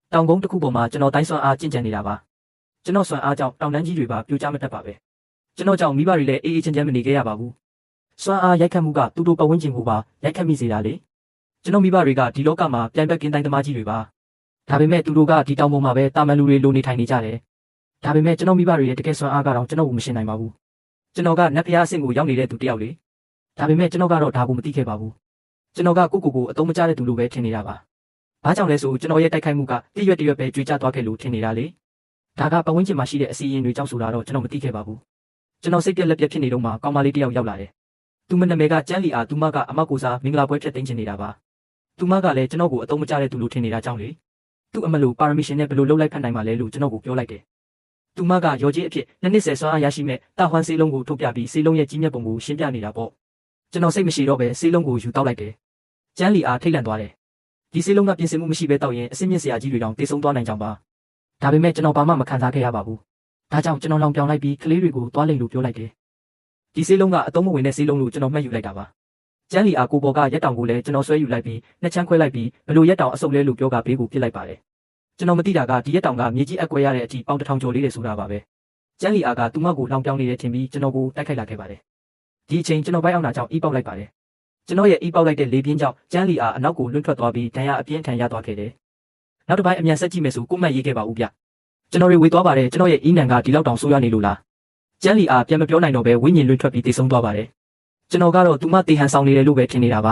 တောင်ကုန်းတစ်ခုပေါ်မှာကျွန်တော်တိုင်းစွမ်းအားကျင့်ကြံနေတာပါကျွန်တော်စွမ်းအားကြောင့်တောင်တန်းကြီးတွေပါပြိုကျမတတ်ပါပဲကျွန်တော်ကြောင့်မိဘတွေလည်းအေးအေးချမ်းချမ်းမနေခဲ့ရပါဘူးစွမ်းအားရိုက်ခတ်မှုကတူတူပတ်ဝန်းကျင်ကိုပါရိုက်ခတ်မိစေတာလေကျွန်တော်မိဘတွေကဒီလောကမှာပြိုင်ဘက်ကင်းတိုင်းသမားကြီးတွေပါဒါပေမဲ့သူတို့ကဒီတောင်ပေါ်မှာပဲတာမန်လူတွေလိုနေထိုင်နေကြတယ်ဒါပေမဲ့ကျွန်တော်မိဘတွေရဲ့တကယ်စွမ်းအားကတော့ကျွန်တော်ကိုမရှင်းနိုင်ပါဘူးကျွန်တော်ကနတ်ဖျားအဆင့်ကိုရောက်နေတဲ့သူတယောက်လေဒါပေမဲ့ကျွန်တော်ကတော့ဒါကိုမသိခဲ့ပါဘူးကျွန်တော်ကကိုအတုံးမကျတဲ့သူလိုပဲထင်နေတာပါဘာကြောင့်လဲဆိုကျွန်တော်ရဲ့တိုက်ခိုက်မှုကတရွက်ပဲကြွေကျသွားခဲ့လို့ထင်နေတာလေဒါကပတ်ဝန်းကျင်မှာရှိတဲ့အစီအရင်တွေကြောင့်ဆိုတာတော့ကျွန်တော်မသိခဲ့ပါဘူးကျွန်တော်စိတ်ပြက်လက်ပြက်ဖြစ်နေတော့မှကောင်မလေးတယောက်ရောက်လာတယ်သူမနာမည်ကကျန်းလီအားသူမကအမကိုစားမင်္ဂလာပွဲဖြတ်သိမ်းချင်နေတာပါသူမကလည်းကျွန်တော်ကိုအတုံးမကျတဲ့သူလိုထင်နေတာကြောင့်လေသူ့အမလို့ပါရမီရှင်နဲ့ဘယ်လိုလုပ်လိုက်ဖက်နိုင်မှာလဲလို့ကျွန်တော်ကိုပြောလိုက်တယ်သူမကရော်ကြီးအဖြစ်နှစ်ဆယ်စွမ်းအားရရှိမဲ့တာဟွမ်ဆေးလုံးကိုထုတ်ပြပြီးဆေးလုံးရဲ့ကြီးမြတ်ပုံကိုရှင်းပြနေတာပေါ့ကျွန်တော်စိတ်မရှိတော့ပဲဆေးလုံးကိုယူတောက်လိုက်တယ်ကျန်းလီအားထိတ်လန့်သွားတယ်ဒီဆေးလုံးကပြင်ဆင်မှုမရှိဘဲတောက်ရင်အစင်းမြင့်ဆရာကြီးတွေတောင်တေဆုံးသွားနိုင်ကြောင်းပါဒါပေမဲ့ကျွန်တော်ဘာမှမခံစားခဲ့ရပါဘူးဒါကြောင့်ကျွန်တော်လောင်ပြောင်လိုက်ပြီးကလေးတွေကိုသွားလိမ့်လို့ပြောလိုက်တယ်ဒီဆေးလုံးကအတုံးမဝင်တဲ့ဆေးလုံးလို့ကျွန်တော်မှတ်ယူလိုက်တာပါကျန်းလီအားကိုပေါ်ကရက်တောင်ကိုလည်းကျွန်တော်ဆွဲယူလိုက်ပြီးနှစ်ချမ်းခွဲလိုက်ပြီးဘလို့ရက်တောင်အဆုပ်လဲလို့ပြောကဘေးကိုပစ်လိုက်ပါတယ်ကျွန်တော်မသိတာကဒီရက်တောင်ကမြေကြီးအကွဲရတဲ့အထိပေါင်1000ကျော်လေးတယ်ဆိုတာပါပဲကျန်းလီအားကသူမကိုလောင်ပြောင်နေတယ်ထင်ပြီးကျွန်တော်ကိုတိုက်ခိုက်လာခဲ့ပါတယ်ဒီအချိန်ကျွန်တော်ဘိုက်အောင်တာကြောင့်အီးပေါက်လိုက်ပါတယ်ကျွန်တော်ရဲ့အီးပေါက်လိုက်တဲ့လေပြင်းကြောင့်ကျန်းလီအားအနောက်ကိုလွင့်ထွက်သွားပြီးဒဏ်ရာအပြင်းထန်ရသွားခဲ့တယ်နောက်တစ်ပိုင်းအမြန်ဆက်ကြည့်မယ်ဆိုကိုမှတ်ရေးခဲ့ပါဦးဗျကျွန်တော်တွေဝေသွားပါတယ်ကျွန်တော်ရဲ့အီးနံကဒီလောက်တောင်ဆိုးရနေလို့လားကျန်းလီအားပြန်မပြောနိုင်တော့ပဲဝိညာဉ်လွင့်ထွက်ပြီးတိတ်ဆုံးသွားပါတယ်ကျွန်တော်ကတော့သူမတေဟန်ဆောင်နေတယ်လို့ပဲထင်နေတာပ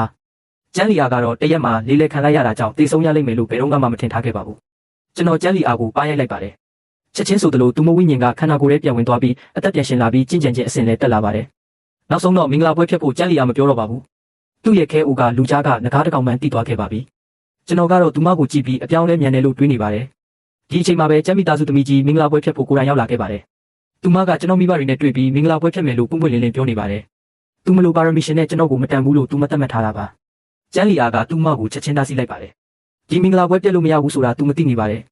ါကျန်းလီအားကတော့တရက်မှာလေးလဲခံလိုက်ရတာကြောင့်တိတ်ဆုံးရလိမ့်မယ်လို့ဘယ်တော့မှမထင်ထားခဲ့ပါဘူးကျွန်တော်ကျန်းလီအားကိုပါရိုက်လိုက်ပါတယ်ချက်ချင်းဆိုသလိုသူမဝိညာဉ်ကခန္ဓာကိုယ်ရဲ့ပြန်ဝင်သွားပြီးအသက်ပြန်ရှင်လာပြီးကျင့်ကြံခြင်းအစဉ်လဲတက်လာပါတယ်နောက်ဆုံးတော့မင်္ဂလာပွဲဖြစ်ဖို့ကျန်းလီအားမပြောတော့ပါဘူးသူ့ရဲ့ခဲအိုကလူကြားကငကားတစ်ကောင်မှန်တိသွားခဲ့ပါပြီကျွန်တော်ကတော့သူမကိုကြည့်ပြီးအပြောင်းလဲမြန်တယ်လို့တွေးနေပါတယ်ဒီအချိန်မှာပဲကျမ်းမိသားစုသမီးကြီးမင်္ဂလာပွဲဖြစ်ဖို့ကိုယ်တိုင်ရောက်လာခဲ့ပါတယ်သူမကကျွန်တော်မိဘတွေနဲ့တွေ့ပြီးမင်္ဂလာပွဲဖြစ်မယ်လို့ပုံပွင့်လင်းလင်းပြောနေပါတယ်သူမလိုပါရမီရှင်နဲ့ကျွန်တော်ကိုမတန်ဘူးလို့သူမသတ်မှတ်ထားတာပါကျန်းလီအားကသူမကိုချက်ချင်းသားစီလိုက်ပါတယ်ဒီမင်္ဂလာပွဲပြည့်လို့မရဘူးဆိုတာသူမသိနေပါတယ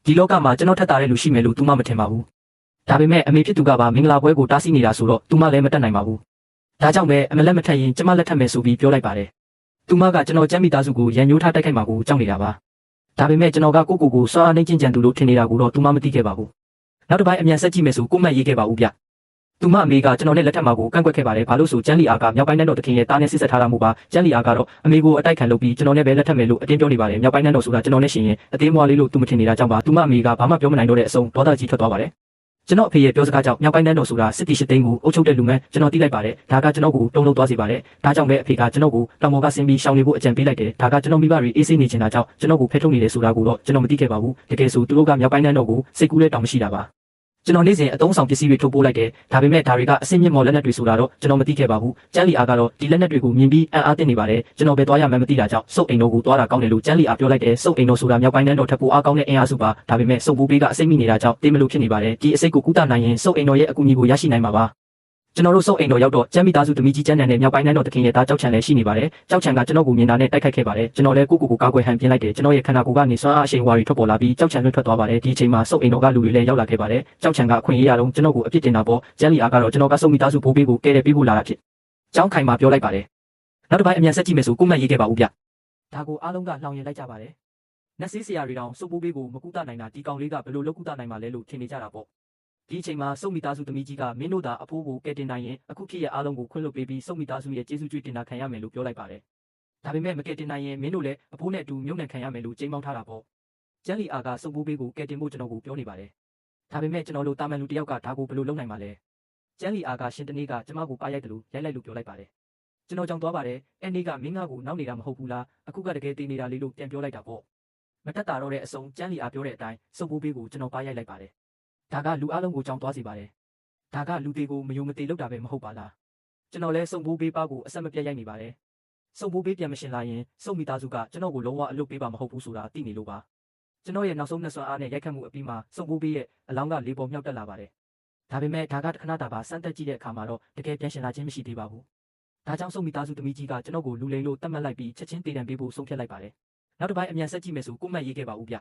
်ဒီလောကမှာကျွန်တော်ထက်တာတဲ့လူရှိမယ်လို့သူမမထင်ပါဘူးဒါပေမဲ့အမေဖြစ်သူကပါမင်္ဂလာပွဲကိုတားဆီးနေတာဆိုတော့သူမလည်းမတတ်နိုင်ပါဘူးဒါကြောင့်ပဲအမလက်မထက်ရင်ကျမလက်ထက်မယ်ဆိုပြီးပြောလိုက်ပါတယ်သူမကကျွန်တော်ကျမ်းမိသားစုကိုရန်ညိုးထားတိုက်ခိုက်မှာကိုကြောက်နေတာပါဒါပေမဲ့ကျွန်တော်ကကိုစွမ်းအားနှိမ့်ကျင့်ကြံသူလို့ထင်နေတာကိုတော့သူမမသိခဲ့ပါဘူးနောက်တစ်ပိုင်းအမြန်ဆက်ကြည့်မယ်ဆိုကိုမှတ်ရေးခဲ့ပါဦးဗျသူမအမေကကျွန်တော်နဲ့လက်ထက်မှာကိုကန့်ကွက်ခဲ့ပါတယ်ဘာလို့ဆိုကျန်းလီအားကမြောက်ပိုင်းနန်းတော်တခင်ရဲ့တားနဲ့ဆစ်ဆက်ထားတာမို့ပါကျန်းလီအားကတော့အမေကိုအတိုက်ခံလုပ်ပြီးကျွန်တော်နဲ့ပဲလက်ထက်မယ်လို့အတင်းပြောနေပါတယ်မြောက်ပိုင်းနန်းတော်ဆိုတာကျွန်တော်နဲ့ရှင်ရင်အသေးမွားလေးလို့သူမထင်နေတာကြောင့်ပါသူမအမေကဘာမှပြောမနိုင်တော့တဲ့အဆုံးဒေါသကြီးထွက်သွားပါတယ်ကျွန်တော်အဖေရဲ့ပြောစကားကြောင့်မြောက်ပိုင်းနန်းတော်ဆိုတာစစ်တီရှစ်သိန်းကိုအုပ်ချုပ်တဲ့လူမှန်းကျွန်တော်သိလိုက်ပါတယ်ဒါကကျွန်တော်ကိုတုံ့လုံးသွားစေပါတယ်ဒါကြောင့်ပဲအဖေကကျွန်တော်ကိုတောင်ပေါ်ကဆင်းပြီးရှောင်နေဖို့အကြံပေးလိုက်တယ်ဒါကကျွန်တော်မိဘတွေအေးဆေးနေချင်တာကြောင့်ကျွန်တော်ကိုဖဲထုတ်နေတယ်ဆိုတာကိုတော့ကျွန်တော်မသိခဲ့ပါဘူးတကယ်ဆိုသူတို့ကမြောက်ပိုင်းနန်းတော်ကိုစိတ်ကူးတဲ့တောင်မရှိတာပါကျွန်တော်နေ့စဉ်အသုံးဆောင်ပစ္စည်းတွေထုတ်ပိုးလိုက်တယ်ဒါပေမဲ့ဒါတွေကအဆင့်မြင့်မော်လက်နက်တွေဆိုတာတော့ကျွန်တော်မသိခဲ့ပါဘူးကျန်းလီအားကတော့ဒီလက်နက်တွေကိုမြင်ပြီးအံ့အားသင့်နေပါတယ်ကျွန်တော်ပဲသွားရမှန်းမသိတာကြောင့်စုပ်အိမ်တော်ကိုသွားတာကောင်းတယ်လို့ကျန်းလီအားပြောလိုက်တယ်စုပ်အိမ်တော်ဆိုတာမြောက်ပိုင်းနန်းတော်ထက်ပိုအားကောင်းတဲ့အင်အားစုပါဒါပေမဲ့စုပ်ပိုးပေးကအစိမ့်မိနေတာကြောင့်တေးမလို့ဖြစ်နေပါတယ်ဒီအစိတ်ကိုကုသနိုင်ရင်စုပ်အိမ်တော်ရဲ့အကူအညီကိုရရှိနိုင်မှာပါကျွန်တော်တို့စုပ်အိမ်တော်ရောက်တော့ကျမ်းမိသားစုသမီးကြီးကျန်းနန်နဲ့မြောက်ပိုင်းနန်းတော်တခင်ရဲ့သားကြောက်ချံလည်းရှိနေပါတယ်ကြောက်ချံကကျွန်တော်ကိုမြင်တာနဲ့တိုက်ခိုက်ခဲ့ပါတယ်ကျွန်တော်လည်းကိုကာကွယ်ဟန်ပြင်းလိုက်တယ်ကျွန်တော်ရဲ့ခန္ဓာကိုယ်ကနေစွမ်းအားအရှိန်အဝါတွေထွက်ပေါ်လာပြီးကြောက်ချံလွတ်ထွက်သွားပါတယ်ဒီအချိန်မှာစုပ်အိမ်တော်ကလူတွေလည်းရောက်လာခဲ့ပါတယ်ကြောက်ချံကအခွင့်အရေးရတော့ကျွန်တော်ကိုအပြစ်တင်တာပေါ့ကျန်းလီအားကတော့ကျွန်တော်ကစုပ်မိသားစုဘိုးဘေးကိုကဲတယ်ပေးဖို့လာတာဖြစ်ကျောင်းခိုင်မှာပြောလိုက်ပါတယ်နောက်တစ်ပိုင်းအမြန်ဆက်ကြည့်မယ်ဆိုကိုမှတ်ရေးခဲ့ပါဦးဗျဒါကိုအားလုံးကလှောင်ရင်လိုက်ကြပါတယ်နတ်ဆေးဆရာတွေတောင်စုပ်ဘိုးဘေးကိုမကူတနိုင်တာဒီကောင်လေးကဘယ်လိုလုပ်ကူတနိုင်မှာလဲလို့ထင်နေကြတာပေါ့ဒီအချိန်မှာစုပ်မိသားစုသမီးကြီးကမင်းတို့သာအဖိုးကိုကဲတင်နိုင်ရင်အခုဖြစ်ရအားလုံးကိုခွင့်လွှတ်ပေးပြီးစုပ်မိသားစုရဲ့ကျေးဇူးကျွေးတင်တာခံရမယ်လို့ပြောလိုက်ပါတယ်ဒါပေမဲ့မကဲတင်နိုင်ရင်မင်းတို့လည်းအဖိုးနဲ့အတူမြုပ်နှံခံရမယ်လို့ကြိမ်းမောင်းထားတာပေါ့ကျန်းလီအားကစုပ်ဘိုးဘေးကိုကဲတင်ဖို့ကျွန်တော်ကိုပြောနေပါတယ်ဒါပေမဲ့ကျွန်တော်တို့တာမန်လူတယောက်ကဒါကိုဘယ်လိုလုပ်နိုင်မှာလဲကျန်းလီအားကရှင်တနေ့ကကျမကိုပါရိုက်တယ်လို့ရိုက်လိုက်လို့ပြောလိုက်ပါတယ်ကျွန်တော်ကြောင့်သွားပါတယ်အဲ့နေ့ကမင်းငါကိုနောက်နေတာမဟုတ်ဘူးလားအခုကတကယ်တင်နေတာလေးလို့ပြန်ပြောလိုက်တာပေါ့မတက်တာတော့တဲ့အစုံကျန်းလီအားပြောတဲ့အတိုင်းစုပ်ဘိုးဘေးကိုကျွန်တော်ပါရိုက်လိုက်ပါတယ်ဒါကလူအလုံးကိုကြောင်သွားစေပါတယ်ဒါကလူတွေကိုမယုံမသိလောက်တာပဲမဟုတ်ပါလားကျွန်တော်လဲစုံဘိုးဘေးပါကိုအဆက်မပြတ်ရိုက်နေပါတယ်စုံဘိုးဘေးပြန်မရှင်လာရင်စုံမိသားစုကကျွန်တော်ကိုလုံးဝအလုပ်ပေးပါမဟုတ်ဘူးဆိုတာသိနေလို့ပါကျွန်တော်ရဲ့နောက်ဆုံးနှစ်ဆွမ်းအားနဲ့ရိုက်ခတ်မှုအပြီးမှာစုံဘိုးဘေးရဲ့အလောင်းကလေးပေါ်မြောက်တက်လာပါတယ်ဒါပေမဲ့ဒါကခဏတာပါစမ်းတက်ကြည့်တဲ့အခါမှာတော့တကယ်ပြန်ရှင်လာခြင်းမရှိသေးပါဘူးဒါကြောင့်စုံမိသားစုသမီးကြီးကကျွန်တော်ကိုလူလိမ်လို့တတ်မှတ်လိုက်ပြီးချက်ချင်းတည်တံပေးဖို့ဆုံးဖြတ်လိုက်ပါတယ်နောက်တစ်ပိုင်းအမြန်ဆက်ကြည့်မယ်ဆိုကိုမှတ်ရေးခဲ့ပါဦးဗျ